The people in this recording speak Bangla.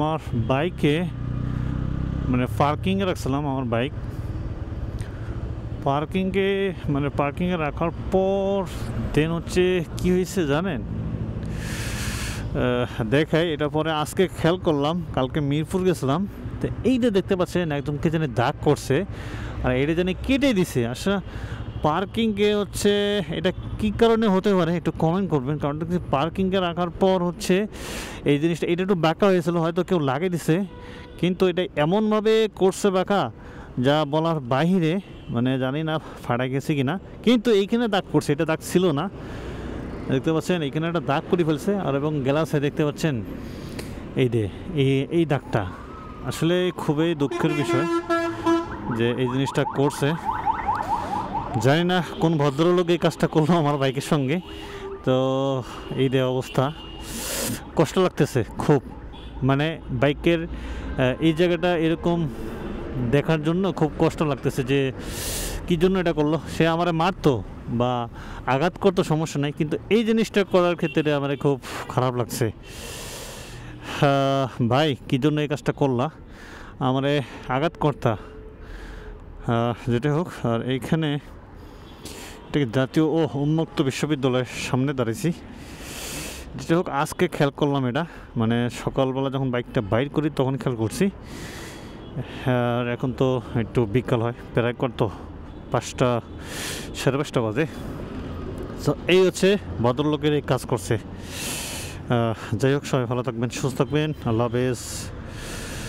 আমার বাইকে মানে পার্কিংয়ে রাখছিলাম আমার বাইক। পার্কিংয়ে রাখার পর দেন হচ্ছে কি হয়েছে জানেন, দেখাই এটা পরে আজকে খেয়াল করলাম, কালকে মিরপুর গেছিলাম, তো এইটা দেখতে পাচ্ছেন একদম কে জানি দাগ করছে আর এটা জানি কেটে দিছে। আসলে পার্কিংয়ে হচ্ছে এটা কী কারণে হতে পারে একটু কমেন্ট করবেন, কারণ পার্কিংয়ে রাখার পর হচ্ছে এই জিনিসটা এটা একটু বাঁকা হয়েছিল, হয়তো কেউ লাগিয়ে দিছে, কিন্তু এটা এমনভাবে করছে বাঁকা যা বলার বাহিরে, মানে জানি না ফাটা গেছে কিনা, কিন্তু এইখানে দাগ করছে, এটা দাগ ছিল না, দেখতে পাচ্ছেন এইখানে একটা দাগ করে ফেলছে। আর এবং গ্লাসে দেখতে পাচ্ছেন এই দাগটা, আসলে খুবই দুঃখের বিষয় যে এই জিনিসটা করছে। জানি না কোন ভদ্রলোক এই কাজটা করলো আমার বাইকের সঙ্গে, তো এই অবস্থা, কষ্ট লাগতেছে খুব, মানে বাইকের এই জায়গাটা এরকম দেখার জন্য খুব কষ্ট লাগতেছে যে কী জন্য এটা করলো। সে আমারে মারতো বা আঘাত করতো সমস্যা নাই, কিন্তু এই জিনিসটা করার ক্ষেত্রে আমার খুব খারাপ লাগছে। ভাই কী জন্য এই কাজটা করলা, আমারে আঘাত করতা, যেটা হোক। আর এইখানে এটাকে জাতীয় ও উন্মুক্ত বিশ্ববিদ্যালয়ের সামনে দাঁড়িয়েছি, যেটা হোক আজকে খেয়াল করলাম এটা, মানে সকালবেলা যখন বাইকটা বাইর করি তখন খেয়াল করছি। আর এখন তো একটু বিকাল হয়, প্রায় তো 5টা 5:30 বাজে। তো এই হচ্ছে ভদ্রলোকের এই কাজ করছে। যাই হোক, সবাই ভালো থাকবেন, সুস্থ থাকবেন, আল্লাহ হাফেজ।